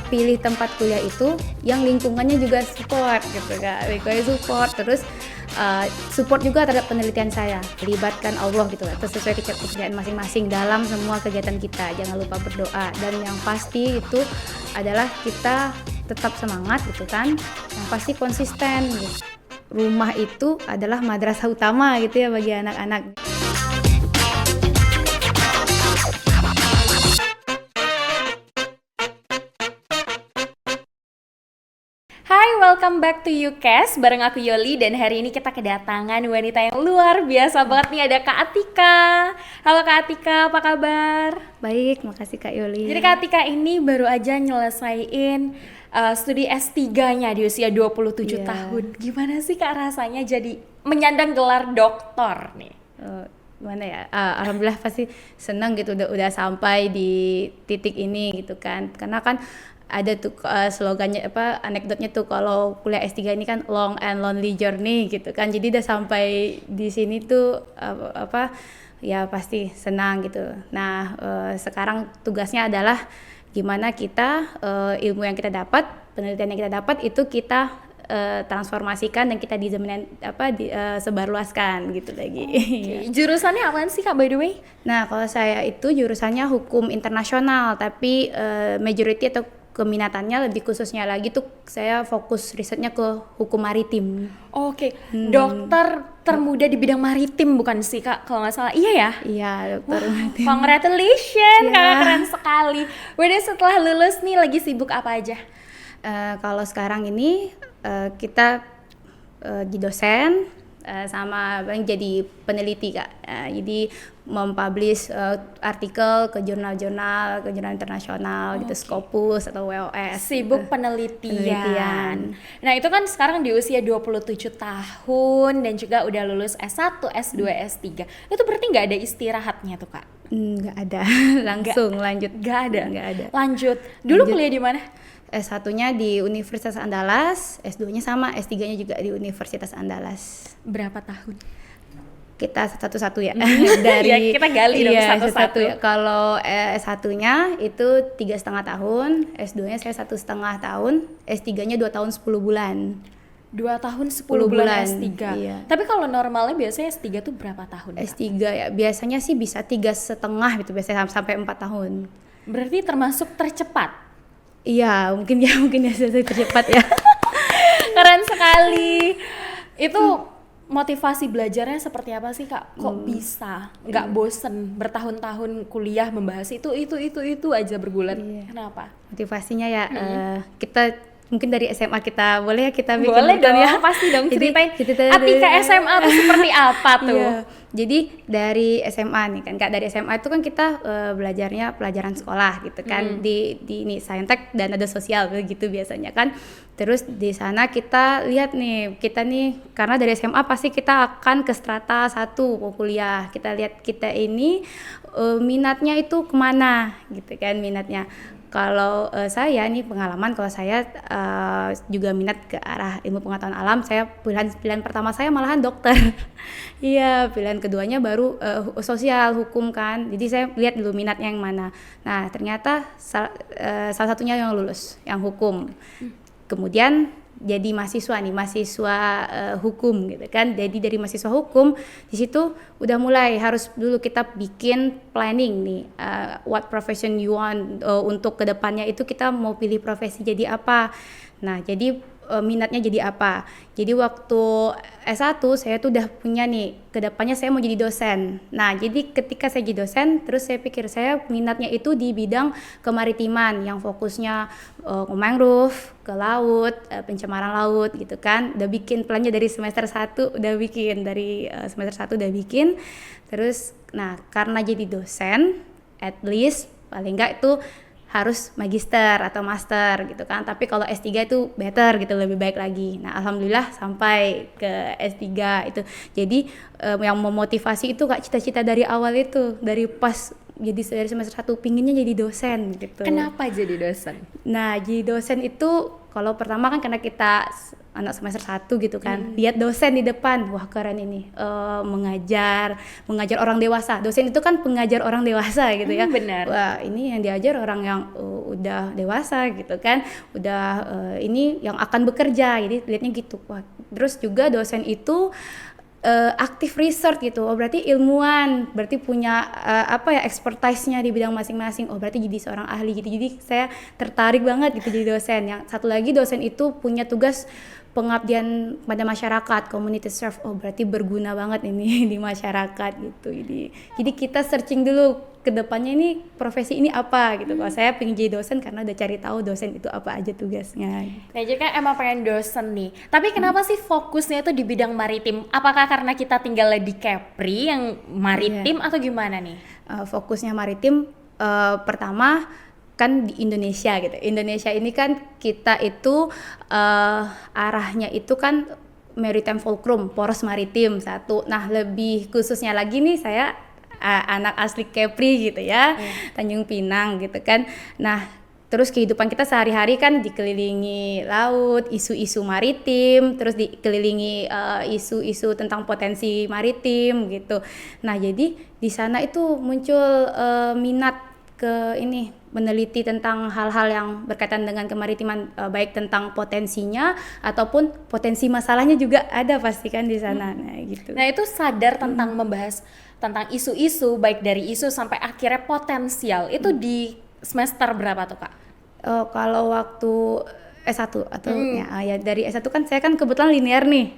pilih tempat kuliah itu yang lingkungannya juga support gitu kan, lingkungannya support, terus support juga terhadap penelitian saya, libatkan Allah gitu, atau sesuai kepercayaan masing-masing dalam semua kegiatan kita. Jangan lupa berdoa, dan yang pasti itu adalah kita tetap semangat gitu kan, yang pasti konsisten gitu. Rumah itu adalah madrasah utama gitu ya bagi anak-anak. Hai, welcome back to UCAS bareng aku Yoli, dan hari ini kita kedatangan wanita yang luar biasa banget nih, ada Kak Atika. Halo Kak Atika, apa kabar? Baik, makasih Kak Yoli. Jadi Kak Atika ini baru aja nyelesain studi S3-nya di usia 27 tahun. Gimana sih Kak rasanya jadi menyandang gelar doktor nih? Gimana ya, alhamdulillah pasti senang gitu udah sampai di titik ini gitu kan, karena kan ada tuh slogannya anekdotnya tuh kalau kuliah S3 ini kan long and lonely journey gitu kan, jadi udah sampai di sini tuh ya pasti senang gitu. Nah sekarang tugasnya adalah gimana kita ilmu yang kita dapat, penelitian yang kita dapat itu kita transformasikan dan kita sebarluaskan gitu lagi. Okay. Jurusannya apaan sih Kak by the way? Nah kalau saya itu jurusannya hukum internasional, tapi majority atau keminatannya lebih khususnya lagi tuh saya fokus risetnya ke hukum maritim. Oke, dokter termuda di bidang maritim bukan sih Kak kalau nggak salah? Iya ya? Iya, dokter maritim. Congratulations, Kakak keren sekali. Udah setelah lulus nih lagi sibuk apa aja? Kalau sekarang ini kita jadi dosen sama jadi peneliti Kak. Jadi mempublish artikel ke jurnal-jurnal internasional gitu, Scopus atau WOS. Sibuk penelitian. Nah itu kan sekarang di usia 27 tahun dan juga udah lulus S1, S2, S3. Itu berarti nggak ada istirahatnya tuh Kak? Nggak ada, langsung lanjut. Nggak ada? Nggak ada. Lanjut. Dulu kuliah di mana? S1-nya di Universitas Andalas, S2-nya sama, S3-nya juga di Universitas Andalas. Berapa tahun? Kita satu-satu ya. Dari ya, kita gali dong satu-satu ya. Kalau S1-nya itu 3,5 tahun, S2-nya saya 1,5 tahun, S3-nya 2 tahun 10 bulan. 2 tahun 10 bulan S3. Iya. Tapi kalau normalnya biasanya S3 tuh berapa tahun? S3 ya biasanya sih bisa 3,5 gitu, biasanya sampai 4 tahun. Berarti termasuk tercepat? Iya, mungkin tercepat ya. Keren sekali. Itu motivasi belajarnya seperti apa sih Kak? Kok bisa nggak bosen bertahun-tahun kuliah membahas itu aja bergulat? Iya. Kenapa? Motivasinya ya kita mungkin dari SMA kita boleh ya kita bikin. Boleh dong ya. Pasti dong, ceritain Atika SMA tuh seperti apa tuh? Iya. Jadi dari SMA nih kan Kak, dari SMA itu kan kita belajarnya pelajaran sekolah gitu kan, di ini saintek dan ada sosial gitu biasanya kan. Terus di sana kita lihat nih, kita nih karena dari SMA pasti kita akan ke strata 1 mau kuliah. Kita lihat kita ini minatnya itu kemana gitu kan minatnya. Kalau saya nih pengalaman, kalau saya juga minat ke arah ilmu pengetahuan alam. Saya pilihan pertama saya malahan dokter. Iya, pilihan keduanya baru sosial hukum kan. Jadi saya lihat dulu minatnya yang mana. Nah ternyata salah satunya yang lulus, yang hukum. Kemudian jadi mahasiswa hukum gitu kan. Jadi dari mahasiswa hukum di situ udah mulai harus dulu kita bikin planning nih, what profession you want, untuk kedepannya itu kita mau pilih profesi jadi apa. Nah jadi minatnya jadi apa. Jadi waktu S1 saya tuh udah punya nih, kedepannya saya mau jadi dosen. Nah jadi ketika saya jadi dosen, terus saya pikir saya minatnya itu di bidang kemaritiman yang fokusnya ke mangrove, ke laut, pencemaran laut gitu kan. Udah bikin plannya dari semester 1, semester 1 udah bikin. Terus nah karena jadi dosen, at least paling enggak itu harus magister atau master gitu kan. Tapi kalau S3 itu better gitu, lebih baik lagi. Nah alhamdulillah sampai ke S3 itu. Jadi yang memotivasi itu Kak, cita-cita dari awal itu, dari dari semester 1 pinginnya jadi dosen gitu. Kenapa jadi dosen? Nah jadi dosen itu kalau pertama kan karena kita anak semester 1 gitu kan, lihat dosen di depan, wah keren ini, mengajar orang dewasa. Dosen itu kan pengajar orang dewasa gitu ya. Benar. Wah ini yang diajar orang yang udah dewasa gitu kan, udah ini yang akan bekerja, jadi lihatnya gitu. Wah terus juga dosen itu aktif research gitu, oh berarti ilmuwan, berarti punya expertise-nya di bidang masing-masing, oh berarti jadi seorang ahli gitu. Jadi saya tertarik banget gitu jadi dosen. Yang satu lagi dosen itu punya tugas pengabdian pada masyarakat, community serve, oh berarti berguna banget ini di masyarakat gitu. Jadi kita searching dulu ke depannya ini profesi ini apa gitu. Kalau saya pengen jadi dosen karena udah cari tahu dosen itu apa aja tugasnya. Nah, jadi kan emang pengen dosen nih. Tapi kenapa sih fokusnya itu di bidang maritim? Apakah karena kita tinggal di Kepri yang maritim atau gimana nih? Fokusnya maritim pertama kan di Indonesia gitu. Indonesia ini kan kita itu arahnya itu kan maritime fulcrum, poros maritim satu. Nah, lebih khususnya lagi nih saya anak asli Kepri gitu ya, Tanjung Pinang gitu kan. Nah, terus kehidupan kita sehari-hari kan dikelilingi laut, isu-isu maritim, terus dikelilingi isu-isu tentang potensi maritim gitu. Nah, jadi di sana itu muncul minat ke ini, meneliti tentang hal-hal yang berkaitan dengan kemaritiman, baik tentang potensinya ataupun potensi masalahnya juga ada pasti kan di sana. Nah, gitu. Nah, itu sadar tentang membahas tentang isu-isu, baik dari isu sampai akhirnya potensial, itu di semester berapa tuh Kak? Kalau waktu S1 atau ya dari S1 kan saya kan kebetulan linear nih,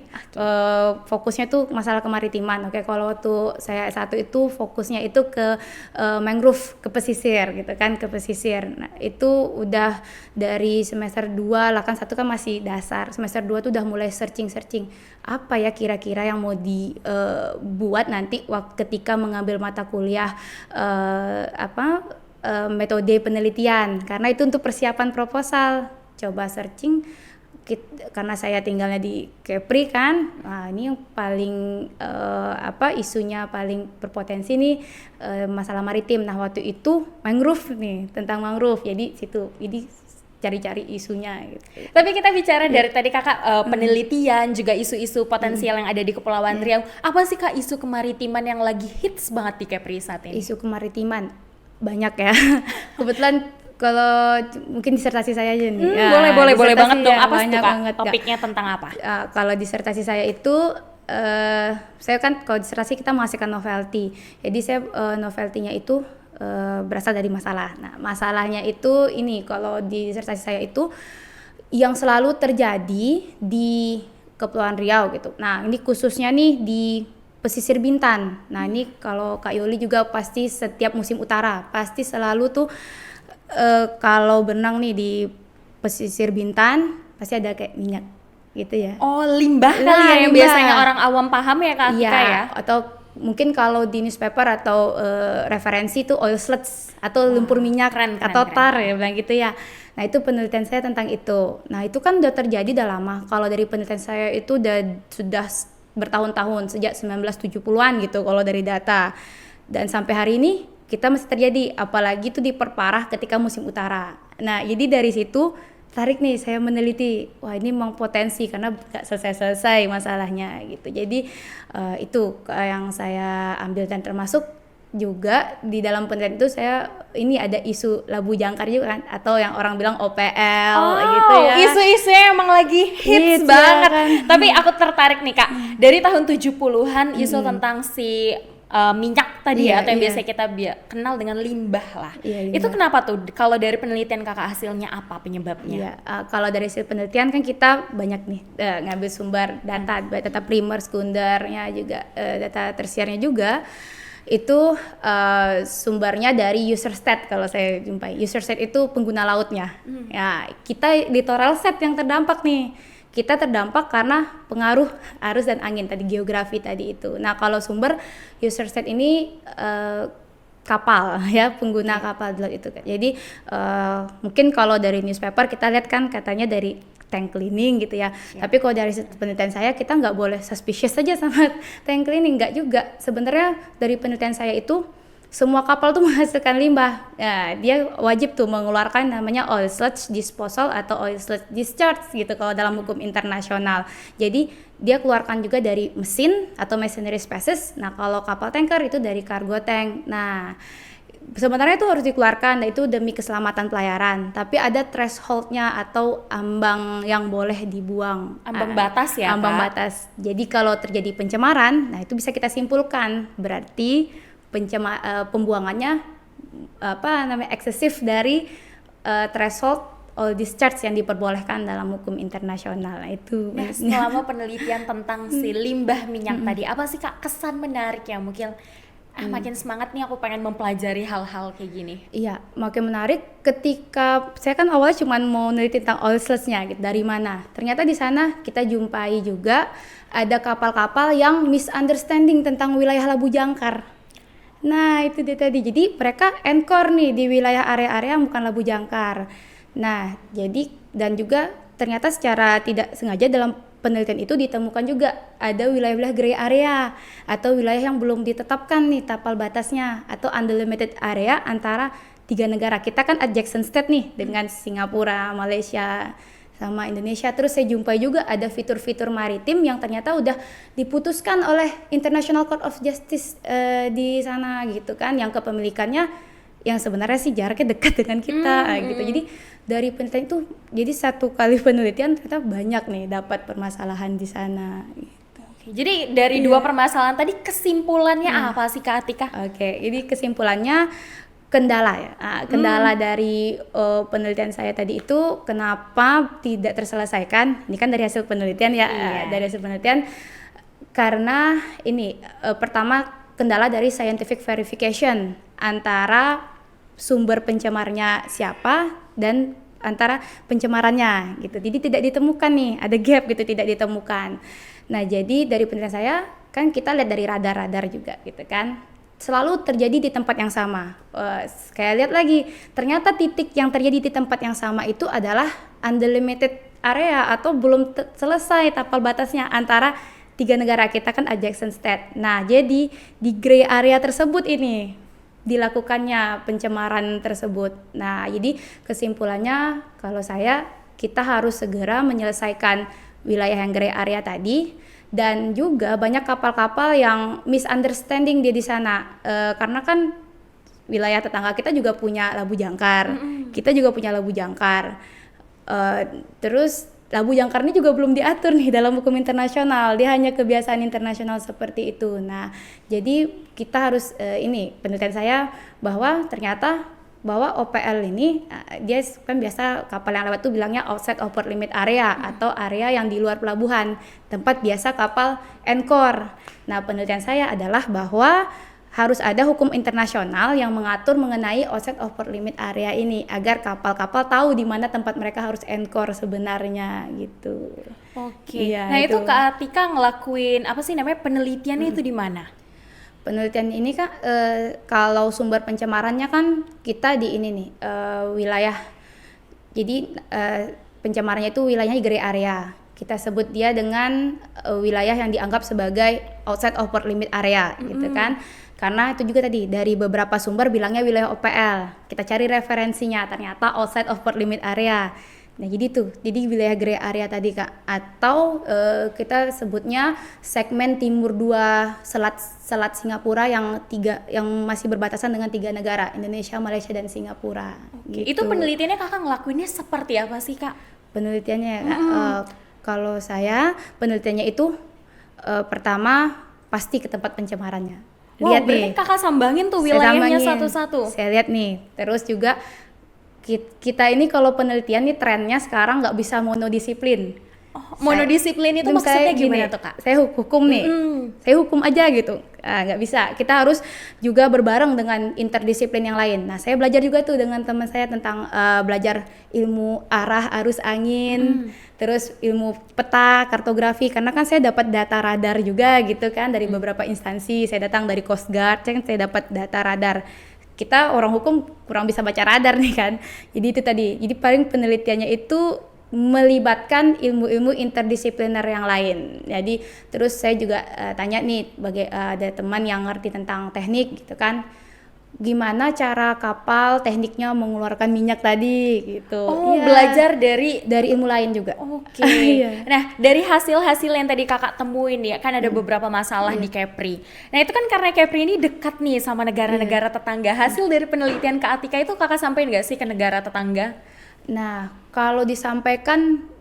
fokusnya tuh masalah kemaritiman. Oke, kalau waktu saya S1 itu fokusnya itu ke mangrove, ke pesisir gitu kan, ke pesisir. Nah, itu udah dari semester 2 lah kan, 1 kan masih dasar, semester 2 tuh udah mulai searching apa ya kira-kira yang mau dibuat nanti ketika mengambil mata kuliah metode penelitian, karena itu untuk persiapan proposal. Coba searching, karena saya tinggalnya di Kepri kan, nah ini yang paling isunya paling berpotensi nih masalah maritim. Nah waktu itu mangrove nih, tentang mangrove, jadi cari-cari isunya gitu. Tapi kita bicara dari tadi Kakak penelitian juga isu-isu potensial yang ada di Kepulauan Riau. Apa sih Kak isu kemaritiman yang lagi hits banget di Kepri saat ini? Isu kemaritiman banyak ya. Kebetulan kalau mungkin disertasi saya aja nih. Boleh banget dong. Apa sih Kak? Banget, topiknya tentang apa? Kalau disertasi saya itu saya kan kalau disertasi kita menghasilkan novelty. Jadi saya novelty-nya itu berasal dari masalah. Nah, masalahnya itu ini, kalau di disertasi saya itu yang selalu terjadi di Kepulauan Riau gitu. Nah, ini khususnya nih di pesisir Bintan. Nah, ini kalau Kak Yoli juga pasti setiap musim utara pasti selalu tuh kalau berenang nih di pesisir Bintan pasti ada kayak minyak gitu ya. Oh, limbah kali ya yang biasanya orang awam paham ya Kak Atika ya. Atau mungkin kalau di newspaper atau referensi itu oil sludge atau lumpur minyak atau tar ya bilang gitu ya. Nah, itu penelitian saya tentang itu. Nah, itu kan udah terjadi udah lama. Kalau dari penelitian saya itu sudah bertahun-tahun, sejak 1970-an gitu kalau dari data. Dan sampai hari ini kita masih terjadi, apalagi itu diperparah ketika musim utara. Nah, jadi dari situ tarik nih saya meneliti, wah ini memang potensi karena gak selesai-selesai masalahnya gitu. Jadi itu yang saya ambil, dan termasuk juga di dalam penelitian itu saya ini ada isu labu jangkar juga kan, atau yang orang bilang OPL gitu ya. Isu-isunya emang lagi hits banget. Kan. Tapi aku tertarik nih Kak, dari tahun 70-an isu tentang si minyak tadi atau yang biasa kita kenal dengan limbah lah. Itu kenapa tuh? Kalau dari penelitian Kakak hasilnya apa penyebabnya? Kalau dari hasil penelitian kan kita banyak nih ngambil sumber data primer, sekundernya juga, data tersiernya juga. Itu sumbernya dari user stat kalau saya jumpai. User stat itu pengguna lautnya. Ya, kita littoral set yang terdampak nih. Kita terdampak karena pengaruh arus dan angin tadi, geografi tadi itu. Nah, kalau sumber user set ini kapal ya, pengguna kapal di laut itu. Jadi mungkin kalau dari newspaper kita lihat kan katanya dari tank cleaning gitu ya. Tapi kalau dari penelitian saya, kita nggak boleh suspicious saja sama tank cleaning, nggak juga. Sebenarnya dari penelitian saya itu semua kapal tuh menghasilkan limbah. Ya, dia wajib tuh mengeluarkan namanya oil sludge disposal atau oil sludge discharge gitu kalau dalam hukum internasional. Jadi dia keluarkan juga dari mesin atau machinery species. Nah, kalau kapal tanker itu dari cargo tank. Nah, sebenarnya itu harus dikeluarkan, itu demi keselamatan pelayaran. Tapi ada thresholdnya atau ambang yang boleh dibuang. Ambang batas ya, ambang Kak? batas. Jadi kalau terjadi pencemaran, nah itu bisa kita simpulkan berarti pembuangannya eksesif dari threshold all discharge yang diperbolehkan dalam hukum internasional. Nah, itu. Nah, selama penelitian tentang si limbah minyak tadi, apa sih Kak kesan menarik ya? Mungkin makin semangat nih aku pengen mempelajari hal-hal kayak gini. Iya, makin menarik ketika saya kan awalnya cuma mau neliti tentang oil sludge-nya gitu, dari mana. Ternyata di sana kita jumpai juga ada kapal-kapal yang misunderstanding tentang wilayah Labu Jangkar. Nah, itu dia tadi. Jadi mereka anchor nih di wilayah area-area yang bukan Labu Jangkar. Nah, jadi dan juga ternyata secara tidak sengaja dalam penelitian itu ditemukan juga ada wilayah-wilayah gray area atau wilayah yang belum ditetapkan nih tapal batasnya atau undelimited area antara 3 negara. Kita kan adjacent state nih dengan Singapura, Malaysia, sama Indonesia. Terus saya jumpai juga ada fitur-fitur maritim yang ternyata udah diputuskan oleh International Court of Justice di sana gitu kan, yang kepemilikannya yang sebenarnya sih jaraknya dekat dengan kita gitu. Jadi dari penelitian itu, jadi satu kali penelitian ternyata banyak nih dapat permasalahan di sana gitu. Jadi dari dua permasalahan tadi kesimpulannya apa sih Kak Atika? Oke, ini kesimpulannya kendala ya. Kendala dari penelitian saya tadi itu kenapa tidak terselesaikan? Ini kan dari hasil penelitian ya. Dari hasil penelitian karena ini pertama kendala dari scientific verification antara sumber pencemarnya siapa dan antara pencemarannya gitu. Jadi tidak ditemukan nih, ada gap gitu, tidak ditemukan. Nah, jadi dari penelitian saya kan kita lihat dari radar-radar juga gitu kan. Selalu terjadi di tempat yang sama. Kayak lihat lagi, ternyata titik yang terjadi di tempat yang sama itu adalah undelimited area atau belum selesai tapal batasnya antara 3 negara. Kita kan adjacent state. Nah, jadi di gray area tersebut ini dilakukannya pencemaran tersebut. Nah, jadi kesimpulannya kalau kita harus segera menyelesaikan wilayah yang gray area tadi, dan juga banyak kapal-kapal yang misunderstanding dia di sana karena kan wilayah tetangga kita juga punya Labu Jangkar, kita juga punya Labu Jangkar. Terus Labu Jangkar ini juga belum diatur nih dalam hukum internasional, dia hanya kebiasaan internasional seperti itu. Nah, jadi kita harus penelitian saya bahwa ternyata bahwa OPL ini dia kan biasa kapal yang lewat tuh bilangnya outside of port limit area atau area yang di luar pelabuhan, tempat biasa kapal anchor. Nah, penelitian saya adalah bahwa harus ada hukum internasional yang mengatur mengenai outside of port limit area ini agar kapal-kapal tahu di mana tempat mereka harus anchor sebenarnya gitu. Oke. Nah, itu Kak Atika ngelakuin apa sih namanya penelitiannya itu di mana? Penelitian ini kan kalau sumber pencemarannya kan kita di ini nih wilayah. Jadi pencemarannya itu wilayahnya gray area. Kita sebut dia dengan wilayah yang dianggap sebagai outside of port limit area gitu kan. Karena itu juga tadi dari beberapa sumber bilangnya wilayah OPL. Kita cari referensinya ternyata outside of port limit area. Nah, jadi wilayah gray area tadi Kak, atau kita sebutnya segmen timur 2 selat Singapura yang masih berbatasan dengan 3 negara, Indonesia, Malaysia dan Singapura. Gitu. Itu penelitiannya Kakak ngelakuinnya seperti apa sih Kak? Penelitiannya Kak, kalau saya penelitiannya itu pertama pasti ke tempat pencemarannya. Lihat nih, Kakak sambangin tuh wilayahnya satu-satu. Saya lihat nih, terus juga kita ini kalau penelitian nih trennya sekarang nggak bisa monodisiplin. Monodisiplin itu maksudnya gimana tuh Kak? Saya hukum nih, saya hukum aja gitu, nggak bisa. Kita harus juga berbareng dengan interdisiplin yang lain. Nah, saya belajar juga tuh dengan teman saya tentang belajar ilmu arah arus angin, terus ilmu peta, kartografi. Karena kan saya dapat data radar juga gitu kan dari beberapa instansi. Saya datang dari Coast Guard, saya dapat data radar. Kita orang hukum kurang bisa baca radar nih kan. Jadi itu tadi. Jadi paling penelitiannya itu melibatkan ilmu-ilmu interdisipliner yang lain. Jadi terus saya juga tanya nih ada teman yang ngerti tentang teknik gitu kan. gimana cara kapal tekniknya mengeluarkan minyak tadi gitu. Oh, Iya. belajar dari ilmu lain juga. Oke. Iya. Nah, dari hasil-hasil yang tadi kakak temuin ya, kan ada beberapa masalah di Kepri. Nah, itu kan karena Kepri ini dekat nih sama negara-negara tetangga. Hasil dari penelitian Kak Atika itu kakak sampein nggak sih ke negara tetangga? Nah, kalau disampaikan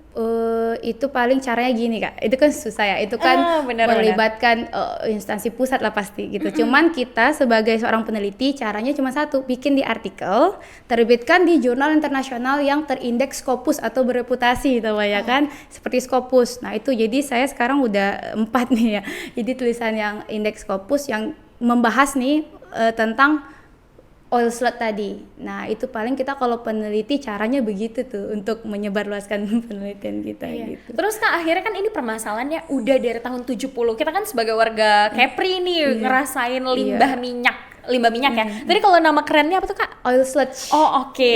itu paling caranya gini Kak, itu kan susah ya, itu kan benar. melibatkan instansi pusat lah pasti gitu. Cuman kita sebagai seorang peneliti caranya cuma satu, bikin di artikel, terbitkan di jurnal internasional yang terindeks Scopus atau bereputasi gitu ya kan, seperti Scopus. Nah itu jadi saya sekarang udah 4 nih ya, jadi tulisan yang indeks Scopus yang membahas nih tentang oil slut tadi. Nah, itu paling kita kalau peneliti caranya begitu tuh untuk menyebarluaskan penelitian kita gitu. Terus Kak, akhirnya kan ini permasalahannya udah dari tahun 70. Kita kan sebagai warga Kepri nih ngerasain limbah minyak ya. Tadi kalau nama kerennya apa tuh Kak? Oil sludge. Oh, oke.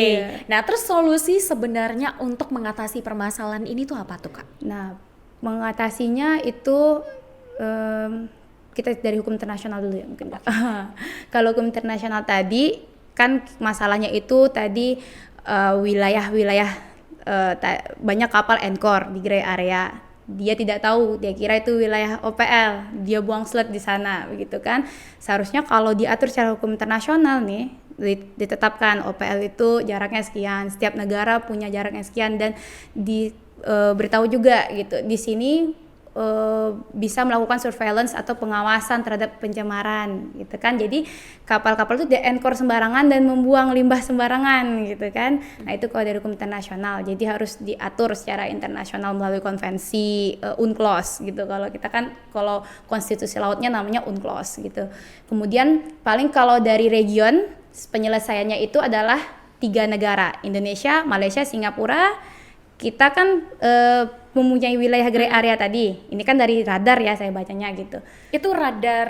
Nah, terus solusi sebenarnya untuk mengatasi permasalahan ini tuh apa tuh Kak? Nah, mengatasinya itu kita dari hukum internasional dulu ya mungkin. Kalau hukum internasional tadi kan masalahnya itu tadi wilayah-wilayah banyak kapal anchor di gray area. Dia tidak tahu, dia kira itu wilayah OPL, dia buang slot di sana begitu kan. Seharusnya kalau diatur secara hukum internasional nih ditetapkan OPL itu jaraknya sekian, setiap negara punya jaraknya sekian dan diberitahu juga gitu. Di sini bisa melakukan surveillance atau pengawasan terhadap pencemaran gitu kan. Jadi kapal-kapal itu de-anchor sembarangan dan membuang limbah sembarangan gitu kan. Nah itu kalau dari hukum internasional, jadi harus diatur secara internasional melalui konvensi UNCLOS gitu. Kalau kita kan kalau konstitusi lautnya namanya UNCLOS gitu. Kemudian paling kalau dari region penyelesaiannya itu adalah 3 negara, Indonesia, Malaysia, Singapura. Kita kan mempunyai wilayah gray area tadi. Ini kan dari radar ya saya bacanya gitu. Itu radar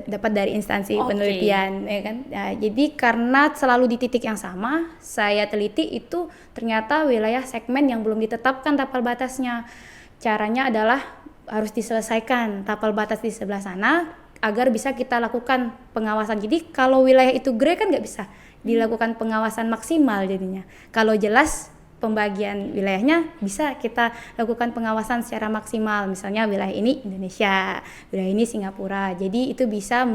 dapat dari instansi penelitian ya kan. Nah, jadi karena selalu di titik yang sama, saya teliti itu ternyata wilayah segmen yang belum ditetapkan tapal batasnya. Caranya adalah harus diselesaikan tapal batas di sebelah sana agar bisa kita lakukan pengawasan. Jadi kalau wilayah itu gray kan nggak bisa dilakukan pengawasan maksimal jadinya. Kalau jelas pembagian wilayahnya bisa kita lakukan pengawasan secara maksimal, misalnya wilayah ini Indonesia, wilayah ini Singapura. Jadi itu bisa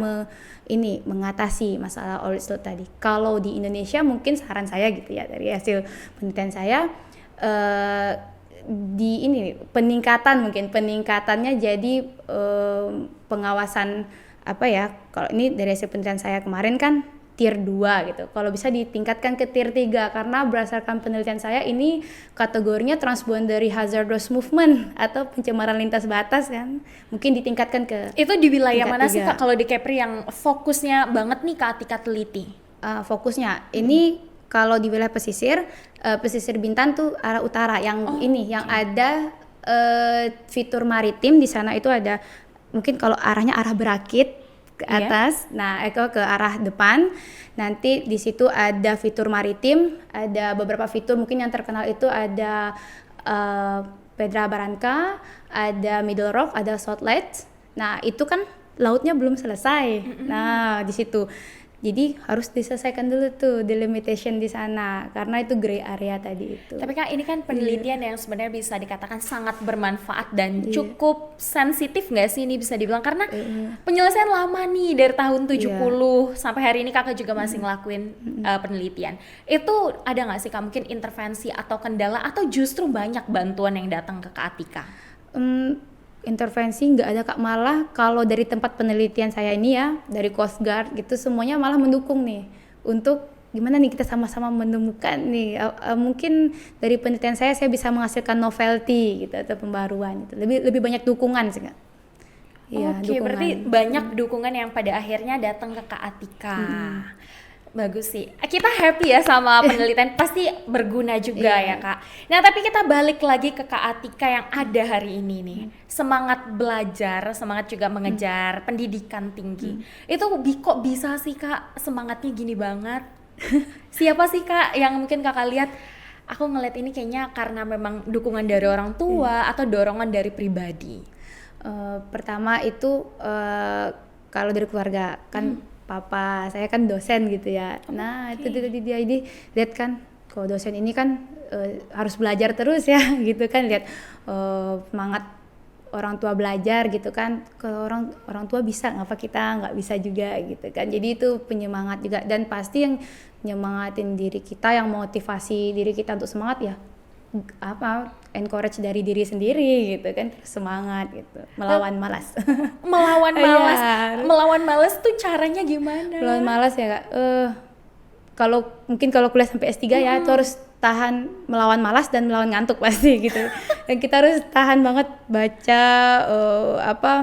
mengatasi masalah oil slut tadi. Kalau di Indonesia mungkin saran saya gitu ya dari hasil penelitian saya peningkatannya jadi pengawasan apa ya, kalau ini dari hasil penelitian saya kemarin kan tier 2 gitu. Kalau bisa ditingkatkan ke tier 3 karena berdasarkan penelitian saya ini kategorinya transboundary hazardous movement atau pencemaran lintas batas kan. Mungkin ditingkatkan ke itu di wilayah mana 3. sih Kak kalau di Kepri yang fokusnya banget nih Kak Atika teliti? Fokusnya ini kalau di wilayah pesisir Bintan tuh arah utara yang yang ada fitur maritim di sana itu ada, mungkin kalau arahnya arah Berakit ke atas, nah ke arah depan. Nanti di situ ada fitur maritim, ada beberapa fitur mungkin yang terkenal itu ada Pedra Barranca, ada Middle Rock, ada Southlet. Nah itu kan lautnya belum selesai. Nah di situ. Jadi harus diselesaikan dulu tuh delimitation di sana karena itu gray area tadi itu. Tapi Kak ini kan penelitian yang sebenarnya bisa dikatakan sangat bermanfaat dan cukup sensitif nggak sih ini bisa dibilang karena penyelesaian lama nih dari tahun 70 sampai hari ini Kakak juga masih ngelakuin penelitian. Itu ada nggak sih Kak mungkin intervensi atau kendala atau justru banyak bantuan yang datang ke Kak Atika? Intervensi nggak ada Kak, malah kalau dari tempat penelitian saya ini ya dari Coast Guard gitu semuanya malah mendukung nih untuk gimana nih kita sama-sama menemukan nih mungkin dari penelitian saya bisa menghasilkan novelty gitu atau pembaruan gitu, lebih banyak dukungan sih Kak. Oke, berarti banyak dukungan yang pada akhirnya datang ke Kak Atika. Bagus sih. Kita happy ya sama penelitian, pasti berguna juga ya Kak. Nah tapi kita balik lagi ke Kak Atika yang ada hari ini nih. Semangat belajar, semangat juga mengejar pendidikan tinggi. Itu kok bisa sih Kak semangatnya gini banget? Siapa sih Kak yang mungkin Kakak lihat, aku ngeliat ini kayaknya karena memang dukungan dari orang tua atau dorongan dari pribadi? Pertama itu kalau dari keluarga kan apa-apa, saya kan dosen gitu ya. Nah itu tadi dia, ini lihat kan, kalau dosen ini kan harus belajar terus ya gitu kan, lihat semangat orang tua belajar gitu kan, kalau orang tua bisa, ngapa kita nggak bisa juga gitu kan. Jadi itu penyemangat juga, dan pasti yang nyemangatin diri kita, yang motivasi diri kita untuk semangat ya encourage dari diri sendiri gitu kan, semangat gitu, melawan malas. Melawan malas. Melawan malas tuh caranya gimana? Melawan malas ya Kak, kalau kuliah sampai S3 ya itu harus tahan melawan malas dan melawan ngantuk pasti gitu. Dan kita harus tahan banget baca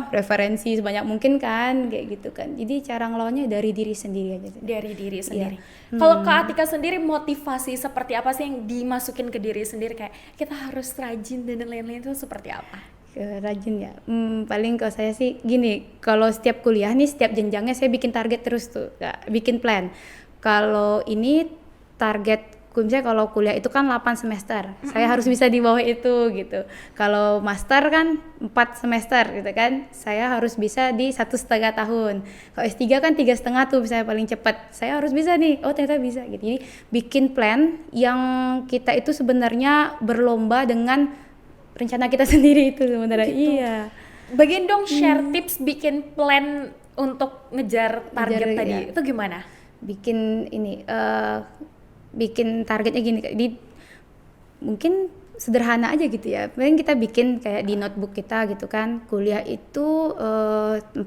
referensi sebanyak mungkin kan, kayak gitu kan. Jadi cara ngelawannya dari diri sendiri aja. Dari diri sendiri. Kalau Kak Atika sendiri, motivasi seperti apa sih yang dimasukin ke diri sendiri, kayak kita harus rajin dan lain-lain, itu seperti apa? Rajin ya, paling kalau saya sih gini, kalau setiap kuliah nih, setiap jenjangnya saya bikin target terus tuh, bikin plan. Kalau ini target, misalnya kalau kuliah itu kan 8 semester, saya harus bisa di bawah itu gitu. Kalau master kan 4 semester gitu kan, saya harus bisa di 1,5 tahun. Kalau S3 kan 3,5 tuh saya paling cepat, saya harus bisa nih, oh ternyata bisa gitu. Jadi bikin plan yang kita itu sebenarnya berlomba dengan rencana kita sendiri itu sebenarnya. Gitu. Iya. Bagian dong share tips bikin plan untuk ngejar target tadi, ya. Itu gimana? Bikin targetnya gini, mungkin sederhana aja gitu ya. Paling kita bikin kayak di notebook kita gitu kan, kuliah itu 8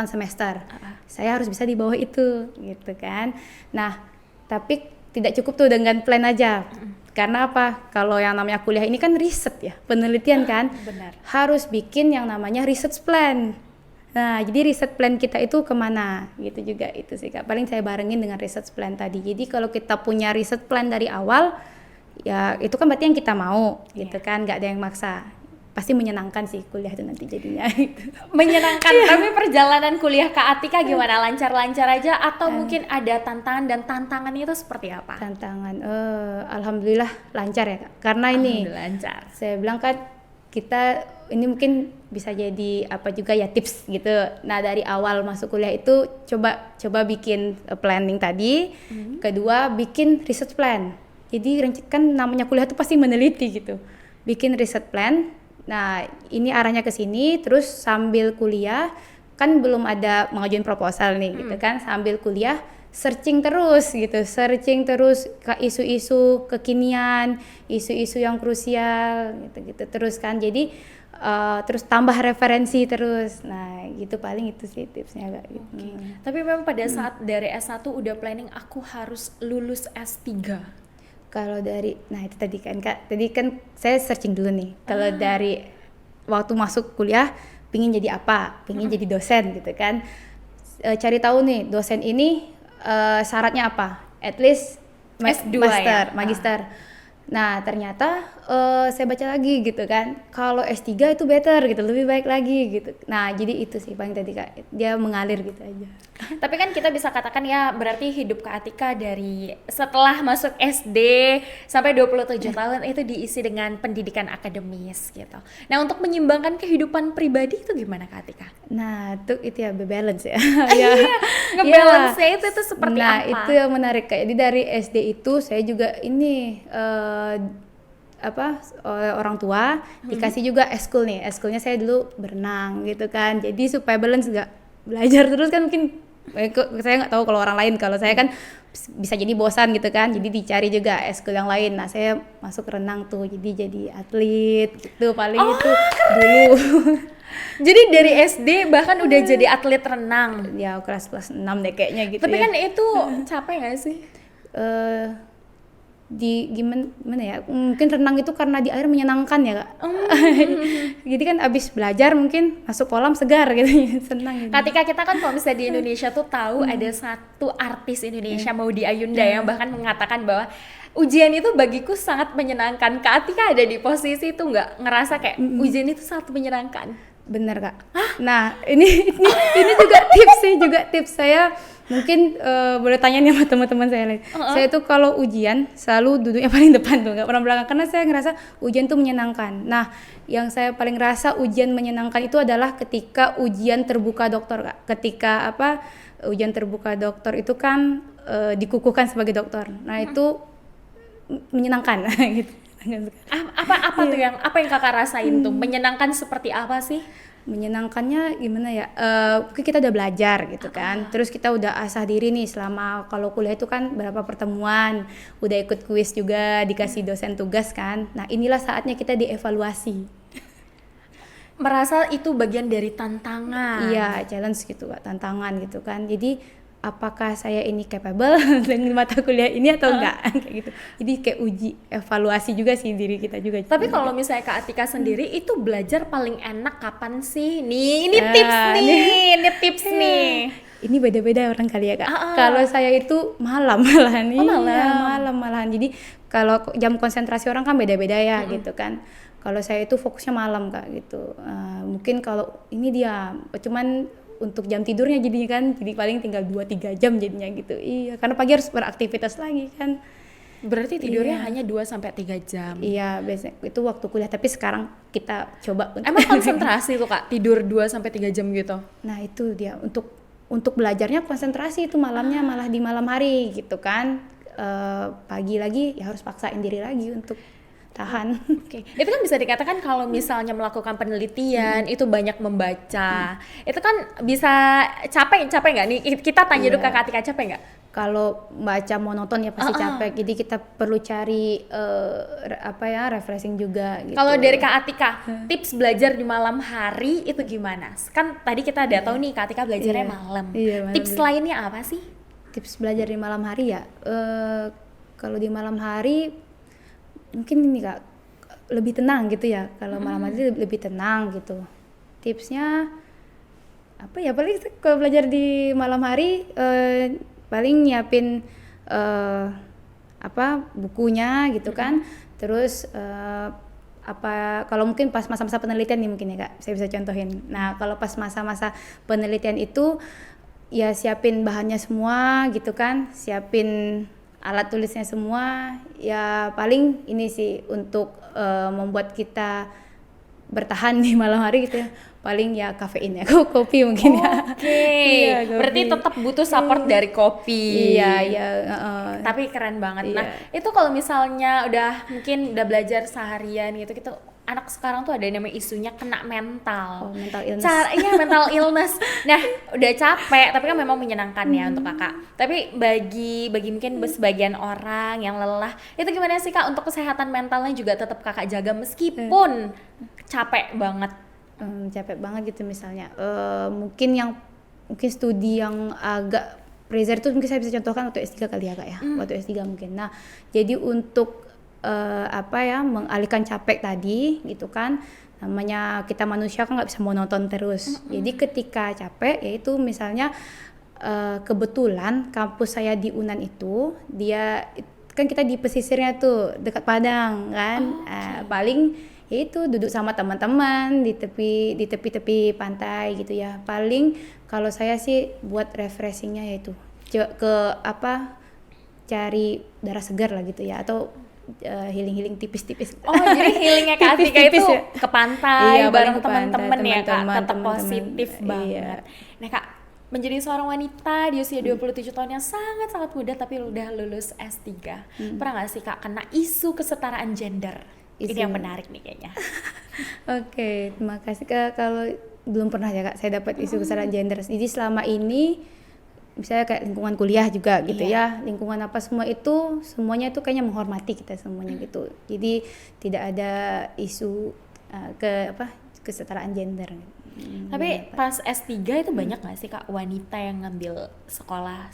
semester. Saya harus bisa di bawah itu gitu kan. Nah, tapi tidak cukup tuh dengan plan aja. Karena apa? Kalau yang namanya kuliah ini kan riset ya, penelitian kan. Benar. Harus bikin yang namanya research plan. Nah, jadi riset plan kita itu kemana gitu juga itu sih Kak. Paling saya barengin dengan research plan tadi. Jadi kalau kita punya riset plan dari awal, ya itu kan berarti yang kita mau gitu kan, nggak ada yang maksa. Pasti menyenangkan sih kuliah itu nanti jadinya. Menyenangkan, tapi perjalanan kuliah Kak Atika gimana? Lancar-lancar aja atau mungkin ada tantangan, dan tantangannya itu seperti apa? Tantangan, alhamdulillah lancar ya Kak. Karena ini, lancar. Saya bilang kan, kita ini mungkin bisa jadi apa juga ya, tips gitu. Nah dari awal masuk kuliah itu coba bikin planning tadi. Kedua bikin research plan. Jadi kan namanya kuliah itu pasti meneliti gitu. Bikin research plan. Nah ini arahnya ke sini. Terus sambil kuliah kan belum ada mengajuin proposal nih gitu kan. Sambil kuliah searching terus ke isu-isu kekinian, isu-isu yang krusial gitu terus kan. Jadi terus tambah referensi terus. Nah gitu, paling itu sih tipsnya Kak gitu. Tapi memang pada saat dari S1 udah planning aku harus lulus S3. Kalau dari, nah itu tadi kan Kak, tadi kan saya searching dulu nih. Kalau dari waktu masuk kuliah pingin jadi apa, pingin jadi dosen gitu kan. Cari tahu nih dosen ini syaratnya apa, at least S2 master, ya? magister. Nah ternyata saya baca lagi gitu kan, kalau S3 itu better gitu, lebih baik lagi gitu. Nah jadi itu sih paling tadi Kak, dia mengalir gitu aja. Tapi kan kita bisa katakan ya, berarti hidup Kak Atika dari setelah masuk SD sampai 27 tahun itu diisi dengan pendidikan akademis gitu. Nah untuk menyimbangkan kehidupan pribadi itu gimana Kak Atika? Nah itu ya balance ya. Iya, ngebalance itu seperti apa? Nah itu yang menarik Kak. Jadi dari SD itu saya juga ini orang tua dikasih juga eskul nih. Eskulnya saya dulu berenang gitu kan. Jadi supaya balance, nggak belajar terus kan mungkin saya nggak tahu kalau orang lain. Kalau saya kan bisa jadi bosan gitu kan. Jadi dicari juga eskul yang lain. Nah saya masuk renang tuh. Jadi atlet gitu paling itu dulu. Jadi dari SD bahkan udah jadi atlet renang. Ya kelas 6 deh kayaknya gitu. Tapi ya. kan itu capek nggak sih? Gimana ya, mungkin renang itu karena di air menyenangkan ya Kak. Jadi kan abis belajar mungkin masuk kolam segar gitu, senang gitu. Ketika kita kan kalau misalnya di Indonesia tuh tahu ada satu artis Indonesia Maudy Ayunda yang bahkan mengatakan bahwa ujian itu bagiku sangat menyenangkan. Kak Atika ada di posisi itu nggak ngerasa kayak ujian itu sangat menyenangkan? Bener Kak. Nah ini juga tips saya. Mungkin boleh tanya nih sama teman-teman saya lain. Saya tuh kalau ujian selalu duduknya paling depan tuh, nggak pernah belakang, karena saya ngerasa ujian tuh menyenangkan. Nah, yang saya paling rasa ujian menyenangkan itu adalah ketika ujian terbuka dokter Kak. Ketika ujian terbuka dokter itu kan dikukuhkan sebagai dokter. Nah itu menyenangkan gitu. Apa tuh apa yang kakak rasain tuh? Menyenangkan seperti apa sih? Menyenangkannya gimana ya, mungkin kita udah belajar gitu kan, terus kita udah asah diri nih selama, kalau kuliah itu kan berapa pertemuan, udah ikut kuis juga, dikasih dosen tugas kan. Nah inilah saatnya kita dievaluasi. Merasa itu bagian dari tantangan. Iya, challenge gitu Kak, tantangan gitu kan. Jadi apakah saya ini capable dengan mata kuliah ini atau enggak kayak gitu. Jadi kayak uji evaluasi juga sih diri kita juga. Tapi kalau misalnya Kak Atika sendiri itu belajar paling enak kapan sih? Ini tips nih. Ini beda-beda orang kali ya Kak. Kalau saya itu malam malahan nih. Malam-malahan. Jadi kalau jam konsentrasi orang kan beda-beda ya gitu kan. Kalau saya itu fokusnya malam Kak gitu. Mungkin kalau ini dia cuman untuk jam tidurnya jadinya kan, jadi paling tinggal 2-3 jam jadinya gitu. Iya, karena pagi harus beraktivitas lagi kan. Berarti tidurnya hanya 2-3 jam. Iya, biasanya itu waktu kuliah, tapi sekarang kita coba emang konsentrasi tuh Kak, tidur 2-3 jam gitu. Nah, itu dia untuk belajarnya konsentrasi itu malamnya malah di malam hari gitu kan. Pagi lagi ya harus paksain diri lagi untuk tahan. Oke. Itu kan bisa dikatakan kalau misalnya melakukan penelitian itu banyak membaca. Itu kan bisa capek nggak nih? Kita tanya dulu ke Kak Atika, capek nggak? Kalau baca monoton ya pasti capek. Jadi kita perlu cari refreshing juga gitu. Kalau dari Kak Atika, tips belajar di malam hari itu gimana? Kan tadi kita udah tahu nih Kak Atika belajarnya malam. Tips lainnya apa sih? Tips belajar di malam hari ya. Kalau di malam hari mungkin ini Kak, lebih tenang gitu ya. Kalau malam hari lebih tenang gitu. Tipsnya apa ya, paling kalau belajar di malam hari paling nyiapin bukunya gitu kan. Terus kalau mungkin pas masa-masa penelitian nih mungkin ya Kak, saya bisa contohin. Nah kalau pas masa-masa penelitian itu ya siapin bahannya semua gitu kan, siapin alat tulisnya semua, ya paling ini sih untuk membuat kita bertahan di malam hari gitu ya, paling ya kafein ya, kopi mungkin ya. Iya, berarti tetap butuh support dari kopi. Iya. Tapi keren banget. Nah itu kalau misalnya mungkin udah belajar seharian gitu anak sekarang tuh ada yang namanya isunya kena mental. Mental illness. Mental illness. Nah, udah capek, tapi kan memang menyenangkan ya untuk kakak. Tapi bagi mungkin sebagian orang yang lelah, itu gimana sih Kak untuk kesehatan mentalnya juga tetap kakak jaga meskipun capek banget? Capek banget gitu misalnya. Mungkin studi yang agak pressure itu mungkin saya bisa contohkan waktu S3 kali ya Kak ya. Waktu S3 mungkin. Nah, jadi untuk mengalihkan capek tadi gitu kan, namanya kita manusia kan nggak bisa monoton terus. Jadi ketika capek yaitu misalnya kebetulan kampus saya di UNAN itu dia kan kita di pesisirnya tuh dekat Padang kan. Paling yaitu duduk sama teman-teman di tepi pantai gitu ya. Paling kalau saya sih buat refreshingnya yaitu cari darah segar lah gitu ya, atau healing tipis-tipis. Jadi healingnya Kak Atika itu ya? Ke pantai bareng teman-teman ya Kak, tetap positif banget. Iya. Nah Kak, menjadi seorang wanita di usia 27 tahun yang sangat-sangat muda tapi udah lulus S3. Pernah gak sih Kak kena isu kesetaraan gender? Ini yang menarik nih kayaknya. Oke, terima kasih Kak. Kalau belum pernah ya Kak saya dapat isu kesetaraan gender. Jadi selama ini misalnya kayak lingkungan kuliah juga gitu ya, lingkungan apa semuanya itu kayaknya menghormati kita semuanya gitu. Jadi tidak ada isu kesetaraan gender. Tapi pas S3 itu banyak gak sih Kak wanita yang ngambil sekolah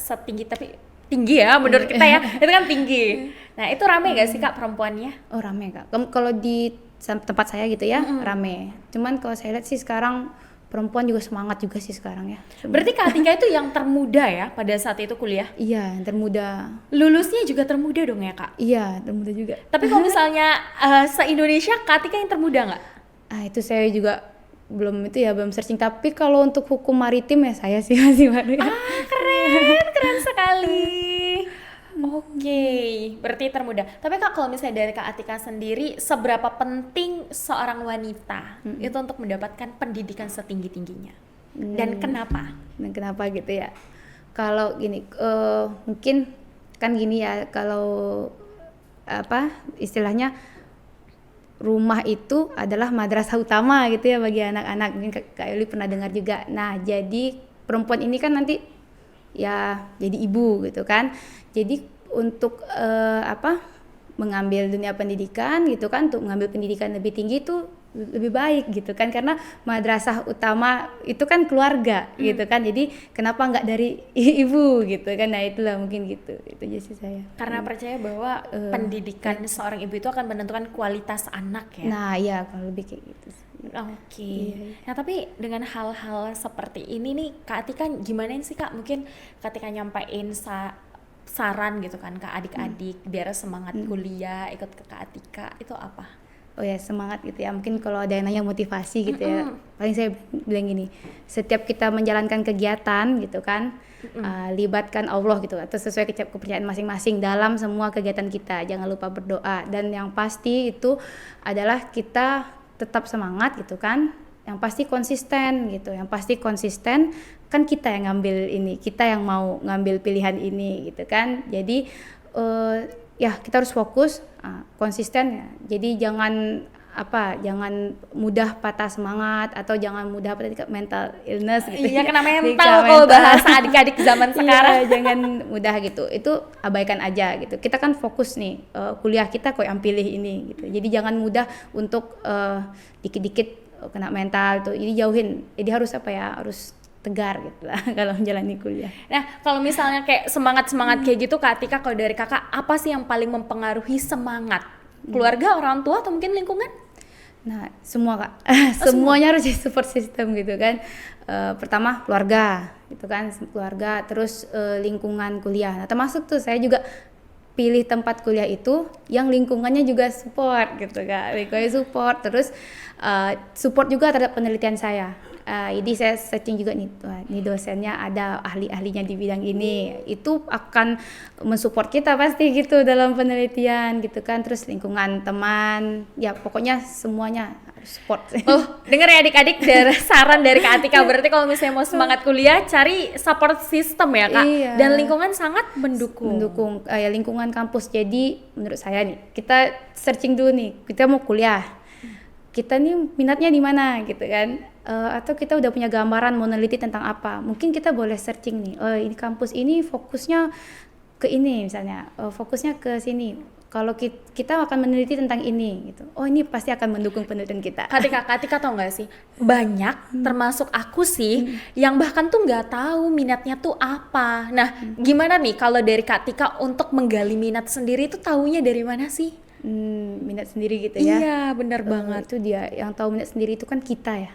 setinggi, tapi tinggi ya menurut kita ya, itu kan tinggi. Nah itu rame gak sih Kak perempuannya? Oh rame Kak, kalau di tempat saya gitu ya rame. Cuman kalau saya lihat sih sekarang perempuan juga semangat juga sih sekarang ya. Berarti Kak Atika itu yang termuda ya pada saat itu kuliah? Iya, yang termuda. Lulusnya juga termuda dong ya Kak? Iya, termuda juga. Tapi kalau misalnya se-Indonesia Kak Atika yang termuda nggak? Itu saya juga belum searching. Tapi kalau untuk hukum maritim ya saya sih masih baru ya. Keren sekali. Oke, berarti termuda. Tapi Kak kalau misalnya dari Kak Atika sendiri, seberapa penting seorang wanita itu untuk mendapatkan pendidikan setinggi-tingginya? Dan kenapa? Dan kenapa gitu ya? Kalau gini, mungkin kan gini ya, kalau apa istilahnya rumah itu adalah madrasah utama gitu ya bagi anak-anak. Mungkin Kak Yuli pernah dengar juga. Nah, jadi perempuan ini kan nanti ya jadi ibu gitu kan. Jadi untuk mengambil dunia pendidikan gitu kan, untuk mengambil pendidikan lebih tinggi itu lebih baik gitu kan, karena madrasah utama itu kan keluarga gitu kan. Jadi kenapa nggak dari ibu gitu kan? Nah itulah mungkin gitu, itu aja sih saya. Karena percaya bahwa pendidikan seorang ibu itu akan menentukan kualitas anak ya. Nah iya, kalau lebih kayak gitu sih. Oke. Iya. Nah tapi dengan hal-hal seperti ini nih Kak Atika gimana sih Kak, mungkin ketika nyampein saran gitu kan ke adik-adik biar semangat kuliah ikut ke Kak Atika itu apa? Oh ya, semangat gitu ya. Mungkin kalau ada yang nanya motivasi gitu ya, paling saya bilang gini, setiap kita menjalankan kegiatan gitu kan, libatkan Allah gitu, atau sesuai kepercayaan masing-masing dalam semua kegiatan kita. Jangan lupa berdoa, dan yang pasti itu adalah kita tetap semangat gitu kan. Yang pasti konsisten gitu, yang pasti konsisten kan, kita yang ngambil ini, kita yang mau ngambil pilihan ini gitu kan. Jadi ya kita harus fokus, konsisten ya. Jadi jangan mudah patah semangat, atau jangan mudah mental illness gitu. Iya, kena mental kalau bahasa adik-adik zaman sekarang. Iya, jangan mudah gitu. Itu abaikan aja gitu. Kita kan fokus nih, kuliah kita kok yang pilih ini gitu. Jadi jangan mudah untuk dikit-dikit kena mental tuh. Jadi jauhin. Jadi harus harus tegar gitu lah kalau menjalani kuliah. Nah, kalau misalnya kayak semangat kayak gitu Kak Atika, kalau dari kakak apa sih yang paling mempengaruhi semangat? Keluarga, orang tua, atau mungkin lingkungan? Nah, semua Kak. Semuanya harus di support system gitu kan. Pertama keluarga gitu kan, keluarga, terus lingkungan kuliah. Nah, termasuk tuh saya juga pilih tempat kuliah itu yang lingkungannya juga support gitu Kak. Lingkungannya support, terus support juga terhadap penelitian saya. Jadi saya searching juga nih, dosennya ada ahli-ahlinya di bidang ini, itu akan mensupport kita pasti gitu dalam penelitian gitu kan. Terus lingkungan, teman, ya pokoknya semuanya harus support. Oh, denger ya adik-adik, dari saran dari Kak Atika, berarti kalau misalnya mau semangat kuliah cari support system ya Kak. Iya. Dan lingkungan sangat mendukung. Ya, lingkungan kampus. Jadi menurut saya nih, kita searching dulu nih, kita mau kuliah, kita nih minatnya di mana gitu kan. Atau kita udah punya gambaran mau neliti tentang apa, mungkin kita boleh searching nih, ini kampus ini fokusnya ke ini misalnya, fokusnya ke sini, kalau kita akan meneliti tentang ini gitu, ini pasti akan mendukung penelitian kita. Kak Atika tau gak sih, banyak termasuk aku sih yang bahkan tuh nggak tahu minatnya tuh apa. Nah gimana nih kalau dari Kak Atika untuk menggali minat sendiri itu taunya dari mana sih? Minat sendiri gitu ya. Iya, benar banget. Itu dia, yang tahu minat sendiri itu kan kita ya.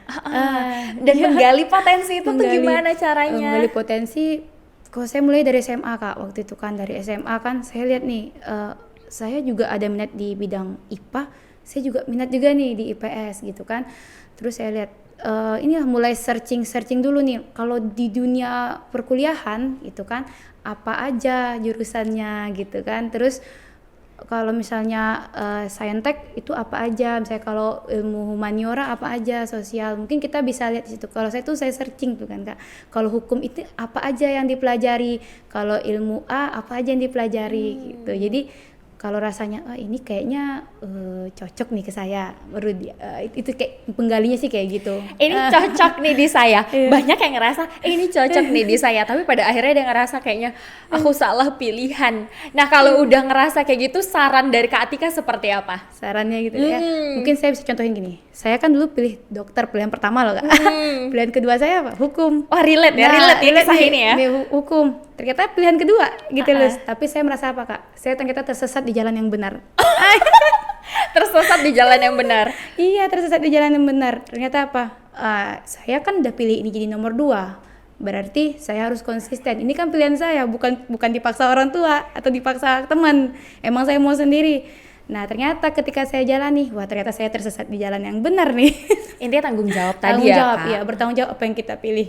Dan menggali potensi itu tuh gimana caranya? Menggali potensi, kalau saya mulai dari SMA Kak, waktu itu kan dari SMA kan saya lihat nih, saya juga ada minat di bidang IPA, saya juga minat juga nih di IPS gitu kan. Terus saya lihat, ini mulai searching dulu nih, kalau di dunia perkuliahan gitu kan, apa aja jurusannya gitu kan. Terus kalau misalnya saintek itu apa aja, misalnya kalau ilmu humaniora apa aja, sosial, mungkin kita bisa lihat di situ. Kalau saya searching tuh kan Kak, kalau hukum itu apa aja yang dipelajari, kalau ilmu A apa aja yang dipelajari gitu. Jadi kalau rasanya ini kayaknya cocok nih ke saya, baru itu kayak penggalinya sih kayak gitu. Ini cocok nih di saya. Banyak yang ngerasa ini cocok nih di saya, tapi pada akhirnya dia ngerasa kayaknya aku salah pilihan. Nah kalau udah ngerasa kayak gitu, saran dari Kak Atika seperti apa? Sarannya gitu ya. Mungkin saya bisa contohin gini. Saya kan dulu pilih dokter pilihan pertama loh Kak. Pilihan kedua saya apa? Hukum. Wah relate ya, relate kisah ini ya. Hukum. Ternyata pilihan kedua gitu loh. Tapi saya merasa apa Kak? Saya ternyata tersesat di jalan yang benar. Tersesat di jalan yang benar. Iya, tersesat di jalan yang benar. Ternyata apa? Saya kan udah pilih ini jadi nomor 2. Berarti saya harus konsisten. Ini kan pilihan saya, bukan dipaksa orang tua atau dipaksa teman. Emang saya mau sendiri. Nah ternyata ketika saya jalani, wah ternyata saya tersesat di jalan yang benar nih. Intinya tanggung jawab tadi tanggung jawab, Kak. Iya, bertanggung jawab apa yang kita pilih.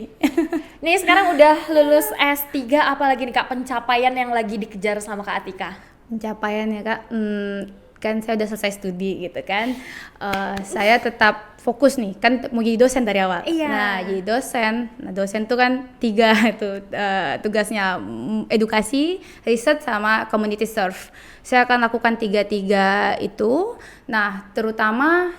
Nih sekarang udah lulus S3, apalagi nih Kak pencapaian yang lagi dikejar sama Kak Atika? Pencapaian ya Kak, kan saya udah selesai studi gitu kan, saya tetap fokus nih kan mau jadi dosen dari awal. Iya. Nah jadi dosen tuh kan 3 tuh tugasnya, edukasi, riset sama community serve. Saya akan lakukan 3 itu. Nah terutama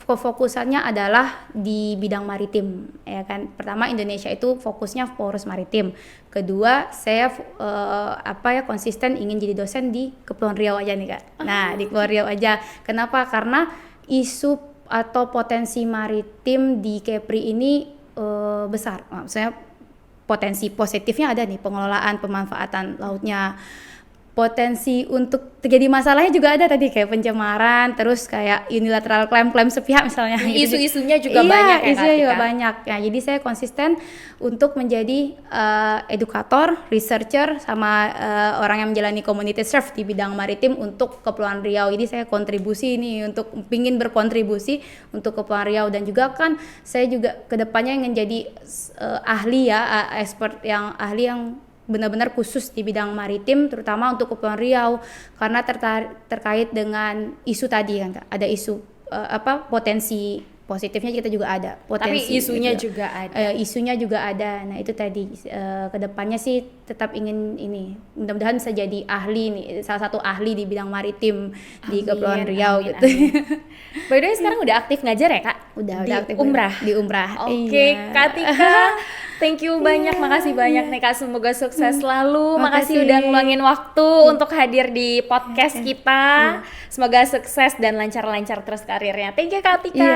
fokusannya adalah di bidang maritim, ya kan. Pertama Indonesia itu fokusnya poros maritim. Kedua saya konsisten ingin jadi dosen di Kepulauan Riau aja nih Kak. Nah di Kepulauan Riau aja. Kenapa? Karena isu atau potensi maritim di Kepri ini besar. Maksudnya potensi positifnya ada nih, pengelolaan pemanfaatan lautnya. Potensi untuk terjadi masalahnya juga ada tadi kayak pencemaran, terus kayak unilateral klaim sepihak misalnya. Isu-isunya juga iya, banyak ya isunya juga banyak. Ya, jadi saya konsisten untuk menjadi edukator, researcher, sama orang yang menjalani community serve di bidang maritim untuk Kepulauan Riau. Jadi saya kontribusi ini untuk pingin berkontribusi untuk Kepulauan Riau, dan juga kan saya juga kedepannya ingin jadi ahli ya, expert yang ahli yang benar-benar khusus di bidang maritim, terutama untuk Kepulauan Riau, karena terkait dengan isu tadi kan, ada isu potensi positifnya kita juga ada, potensi tapi isunya juga ada. Isunya juga ada. Nah itu tadi kedepannya sih tetap ingin ini, mudah-mudahan bisa jadi ahli nih, salah satu ahli di bidang maritim di Kepulauan Riau gitu. By the way sekarang udah aktif ngajar ya Kak? Udah aktif di Umrah. Oke, iya. Kak Tika, thank you banyak, makasih banyak nih Kak, semoga sukses selalu. Makasih udah ngeluangin waktu untuk hadir di podcast kita. Semoga sukses dan lancar-lancar terus karirnya. Thank you Kak Tika.